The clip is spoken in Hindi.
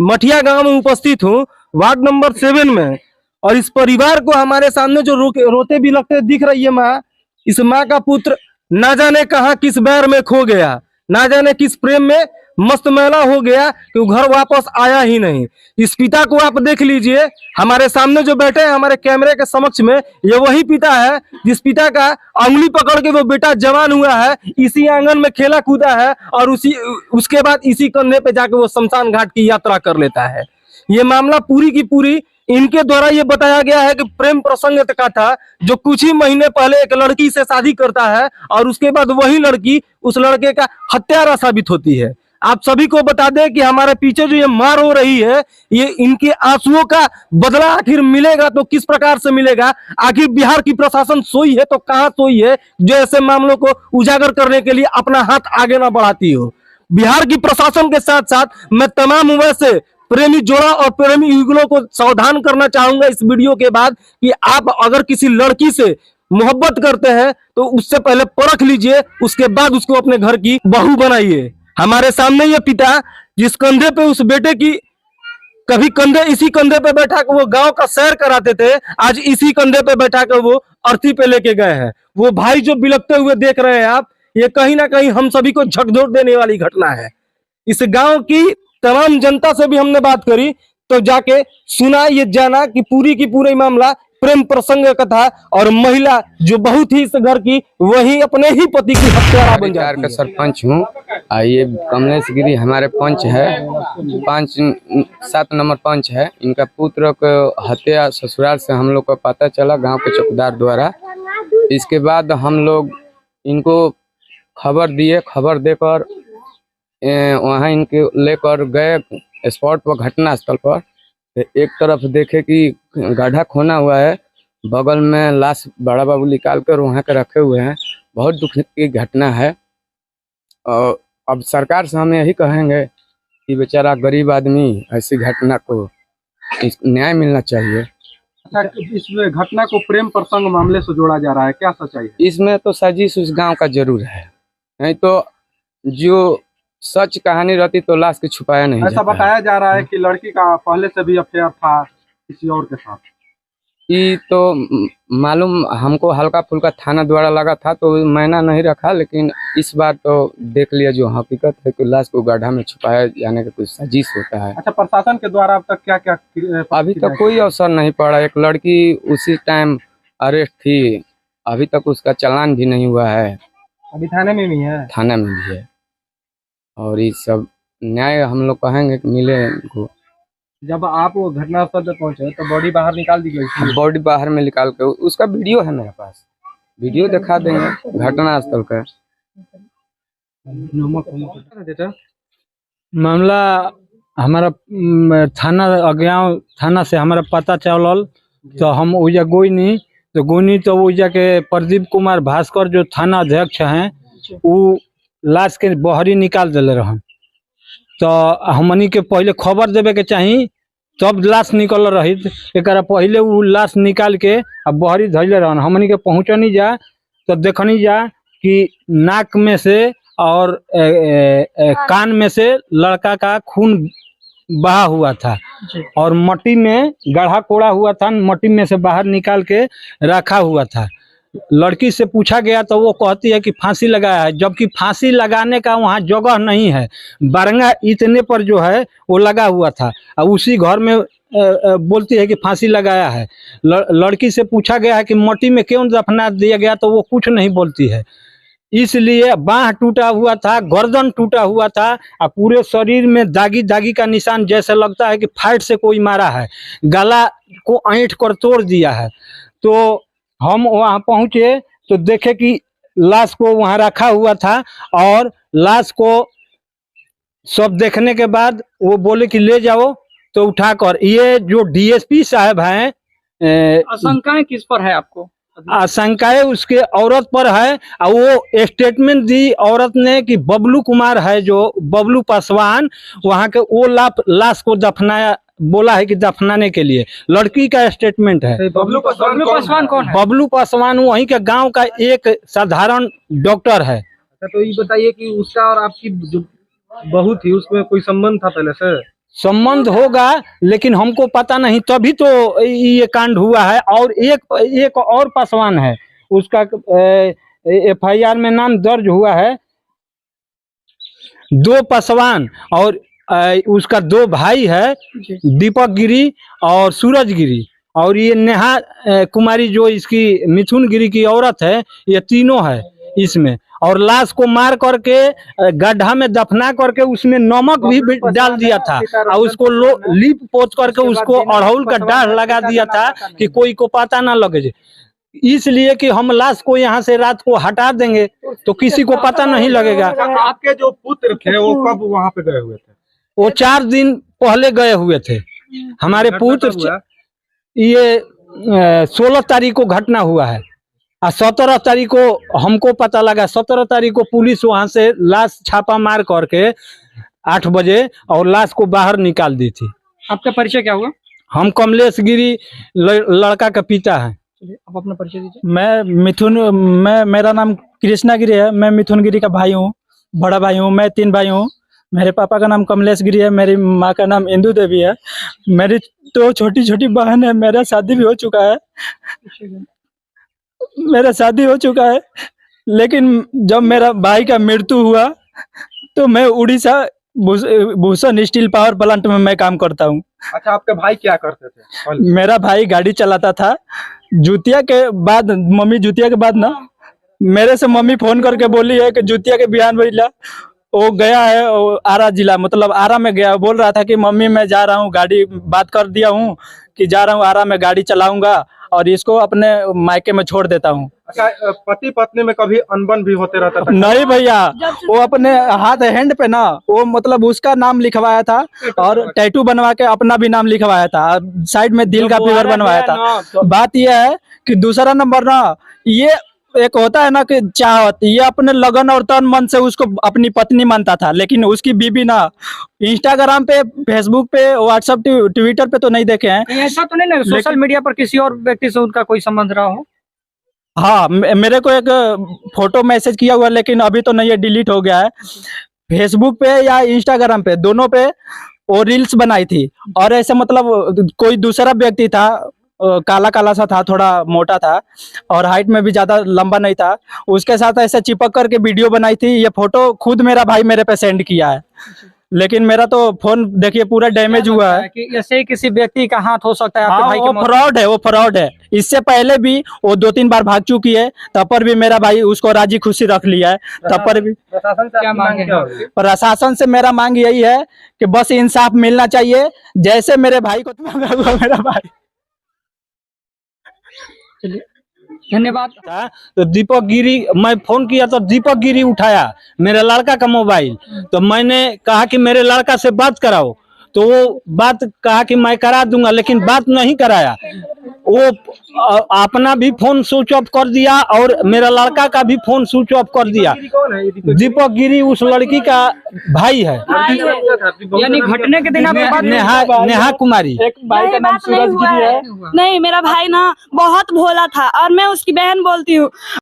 मठिया गांव में उपस्थित हूँ, वार्ड नंबर 7 में। और इस परिवार को हमारे सामने जो रोते भी लगते दिख रही है माँ, इस माँ का पुत्र ना जाने कहाँ किस बैर में खो गया, ना जाने किस प्रेम में मस्त मैला हो गया कि वो घर वापस आया ही नहीं। इस पिता को आप देख लीजिए, हमारे सामने जो बैठे हैं हमारे कैमरे के समक्ष में, ये वही पिता है जिस पिता का अंगुली पकड़ के वो बेटा जवान हुआ है, इसी आंगन में खेला कूदा है और उसके बाद इसी कंधे पे जाके वो शमशान घाट की यात्रा कर लेता है। ये मामला पूरी की पूरी इनके द्वारा ये बताया गया है कि प्रेम प्रसंग का था, जो कुछ ही महीने पहले एक लड़की से शादी करता है और उसके बाद वही लड़की उस लड़के का हत्यारा साबित होती है। आप सभी को बता दें कि हमारे पीछे जो ये मार हो रही है, ये इनके आंसुओं का बदला आखिर मिलेगा तो किस प्रकार से मिलेगा? आखिर बिहार की प्रशासन सोई है तो कहां सोई है जो ऐसे मामलों को उजागर करने के लिए अपना हाथ आगे ना बढ़ाती हो? बिहार की प्रशासन के साथ साथ मैं तमाम वैसे प्रेमी जोड़ा और प्रेमी युगलों को सावधान करना चाहूंगा इस वीडियो के बाद कि आप अगर किसी लड़की से मोहब्बत करते हैं तो उससे पहले परख लीजिए, उसके बाद उसको अपने घर की बहू बनाइए। हमारे सामने ये पिता जिस कंधे पे उस बेटे की कभी कंधे इसी कंधे पे बैठा कर वो गांव का सैर कराते थे, आज इसी कंधे पे बैठा कर वो अर्थी पे लेके गए हैं। वो भाई जो बिलखते हुए देख रहे हैं आप, ये कहीं ना कहीं हम सभी को झकझोर देने वाली घटना है। इस गांव की तमाम जनता से भी हमने बात करी तो जाके सुना ये जाना कि पूरी की पूरी मामला प्रेम प्रसंग का था और महिला जो बहुत ही इस घर की वही अपने ही पति की हत्यारा बन जाती है। सरपंच हूँ, ये कमलेश गिरी हमारे पंच है, 7 नंबर पंच है। इनका पुत्र को हत्या ससुराल से हम लोग को पता चला गांव के चौकीदार द्वारा। इसके बाद हम लोग इनको खबर दिए, खबर देकर वहाँ इनके लेकर गए स्पॉट पर, घटना स्थल पर। एक तरफ देखे कि गड्ढा खोना हुआ है, बगल में लाश बड़ा बाबू निकाल कर वहाँ के रखे हुए हैं। बहुत दुख की घटना है। और अब सरकार से हम यही कहेंगे कि बेचारा गरीब आदमी, ऐसी घटना को न्याय मिलना चाहिए। अच्छा, इस घटना को प्रेम प्रसंग मामले से जोड़ा जा रहा है, क्या सच्चाई है? इसमें तो साजिश उस गांव का जरूर है, नहीं तो जो सच कहानी रहती तो लाश के छुपाया नहीं। ऐसा बताया जा रहा है कि लड़की का पहले से भी अफेयर था किसी और के साथ। ये तो मालूम हमको हल्का फुल्का थाना द्वारा लगा था तो मैंने नहीं रखा, लेकिन इस बार तो देख लिया जो हकीकत है कि लाश को गड्ढा में छुपाया जाने का कुछ साजिश होता है। अच्छा, प्रशासन के द्वारा अब तक क्या क्या अभी तक कोई अवसर नहीं पड़ा। एक लड़की उसी टाइम अरेस्ट थी, अभी तक उसका चालान भी नहीं हुआ है। अभी थाने में भी है? थाना में भी है। और ये सब न्याय हम लोग कहेंगे कि मिले इनको। जब आप वो घटनास्थल पर पहुंचे तो बॉडी बाहर निकाल दी गई? बॉडी बाहर में निकाल के उसका वीडियो है मेरे पास, वीडियो दिखा देंगे घटनास्थल का। मामला हमारा थाना अज्ञाव थाना से हमारा पता चलल तो हम उजा गोइनी तो उजा के प्रदीप कुमार भास्कर जो थाना अध्यक्ष हैं वो लाश के बहरी निकाल दिले रहन। तो हमनी के पहले खबर देवे के चाहिए तब लाश निकल रही। एक पहले वो लाश निकाल के अब बहरी धैले रहन। हमनी के पहुँचनी जा तो देखनी जा कि नाक में से और कान में से लड़का का खून बहा हुआ था और मट्टी में गड्ढा कोड़ा हुआ था, मट्टी में से बाहर निकाल के रखा हुआ था। लड़की से पूछा गया तो वो कहती है कि फांसी लगाया है, जबकि फांसी लगाने का वहाँ जगह नहीं है। बारंगा इतने पर जो है वो लगा हुआ था और उसी घर में बोलती है कि फांसी लगाया है। लड़की से पूछा गया है कि मट्टी में क्यों दफना दिया गया तो वो कुछ नहीं बोलती है। इसलिए बाह टूटा हुआ था, गर्दन टूटा हुआ था और पूरे शरीर में दागी दागी का निशान, जैसे लगता है कि फाइट से कोई मारा है। गला को ऐंठ कर तोड़ दिया है। तो हम वहाँ पहुँचे तो देखे कि लाश को वहाँ रखा हुआ था और लाश को सब देखने के बाद वो बोले कि ले जाओ, तो उठाकर ये जो डीएसपी साहब हैं। आशंकाएं किस पर है आपको? आशंकाएं उसके औरत पर है और वो स्टेटमेंट दी औरत ने कि बबलू कुमार है जो बबलू पासवान, वहाँ के वो लाश को दफनाया, बोला है कि दफनाने के लिए। लड़की का स्टेटमेंट है। बबलू पासवान कौन है? बबलू पासवान वहीं के गांव का एक साधारण डॉक्टर है। तो ये बताइए कि उसका और आपकी जो बहू थी उसमें कोई संबंध था पहले से? संबंध होगा, लेकिन हमको पता नहीं, तभी तो ये कांड हुआ है। और एक और पासवान है, उसका FIR में नाम दर्ज हुआ है। 2 पासवान और उसका 2 भाई है, दीपक गिरी और सूरज गिरी, और ये नेहा कुमारी जो इसकी मिथुन गिरी की औरत है, ये तीनों है इसमें। और लाश को मार करके गड्ढा में दफना करके उसमें नमक भी डाल दिया था, और उसको लीप पोत करके उसको अड़हुल का डाढ़ लगा दिया था कि कोई को पता ना लगे, इसलिए कि हम लाश को यहाँ से रात को हटा देंगे तो किसी को पता नहीं लगेगा। आपके जो पुत्र थे वो कब वहाँ पे गए हुए थे? वो 4 दिन पहले गए हुए थे हमारे पुत्र। ये 16 तारीख को घटना हुआ है, और 17 तारीख को हमको पता लगा। 17 तारीख को पुलिस वहां से लाश छापा मार करके 8 बजे और लाश को बाहर निकाल दी थी। आपका परिचय क्या हुआ? हम कमलेश गिरी लड़का का पिता है। आप अपना परिचय दीजिए। मेरा नाम कृष्णा गिरी है। मैं मिथुन गिरी का भाई हूँ, बड़ा भाई हूँ। मैं 3 भाई हूँ। मेरे पापा का नाम कमलेश गिरी है, मेरी माँ का नाम इंदु देवी है। मेरी 2 छोटी छोटी बहन है। मेरा शादी भी हो चुका है। लेकिन जब मेरा भाई का मृत्यु हुआ तो मैं Orissa Bhushan steel power plant में मैं काम करता हूँ। अच्छा, आपके भाई क्या करते थे? मेरा भाई गाड़ी चलाता था। जुतिया के बाद ना मेरे से मम्मी फोन करके बोली है कि जुतिया के बिहान भैया वो गया है, वो आरा जिला, मतलब आरा में गया। बोल रहा था कि मम्मी मैं जा रहा हूँ, गाड़ी बात कर दिया हूँ कि जा रहा हूँ आरा में, गाड़ी चलाऊंगा और इसको अपने मायके में छोड़ देता हूँ। अच्छा, पति पत्नी में कभी अनबन भी होते रहता था? नहीं भैया, वो अपने हाथ हैंड पे ना, वो मतलब उसका नाम लिखवाया था और टैटू बनवा के अपना भी नाम लिखवाया था, साइड में दिल का फिगर बनवाया था। बात यह है कि दूसरा नंबर ना, ये एक होता है ना कि चाहत, ये अपने लगन और तन मन से उसको अपनी पत्नी मानता था, लेकिन उसकी बीबी ना इंस्टाग्राम पे, फेसबुक पे, व्हाट्सएप, ट्विटर पे तो नहीं देखे हैं। ऐसा तो नहीं ना सोशल मीडिया पर किसी और व्यक्ति से उनका कोई संबंध रहा हो? हाँ, मेरे को एक फोटो मैसेज किया हुआ, लेकिन अभी तो नहीं है, डिलीट हो गया है। फेसबुक पे या इंस्टाग्राम पे, दोनों पे वो रील्स बनाई थी। और ऐसे मतलब कोई दूसरा व्यक्ति था, काला काला सा था, थोड़ा मोटा था और हाइट में भी ज्यादा लंबा नहीं था, उसके साथ ऐसे चिपक करके वीडियो बनाई थी। ये फोटो खुद मेरा भाई मेरे पे सेंड किया है, लेकिन मेरा तो फोन देखिए पूरा डैमेज हुआ है। कि ऐसे किसी व्यक्ति का हाथ हो सकता है आपके हाँ, भाई वो के? वो फ्रॉड है। इससे पहले भी वो 2-3 बार भाग चुकी है, तब पर भी मेरा भाई उसको राजी खुशी रख लिया है। तब पर भी प्रशासन से क्या मांग है? प्रशासन से मेरा मांग यही है कि बस इंसाफ मिलना चाहिए, जैसे मेरे भाई को मांगा हुआ मेरा भाई। धन्यवाद। तो दीपक गिरी, मैं फोन किया तो दीपक गिरी उठाया मेरे लड़का का मोबाइल, तो मैंने कहा कि मेरे लड़का से बात कराओ, तो वो बात कहा कि मैं करा दूंगा, लेकिन बात नहीं कराया। वो अपना भी फोन स्विच ऑफ कर दिया और मेरा लड़का का भी फोन स्विच ऑफ कर दिया। दीपक गिरी उस लड़की का भाई है, यानी घटने के दिन आपके बाद नेहा कुमारी। एक भाई का नाम सूरज गिरी है। नहीं, मेरा भाई ना बहुत भोला था और मैं उसकी बहन बोलती हूँ।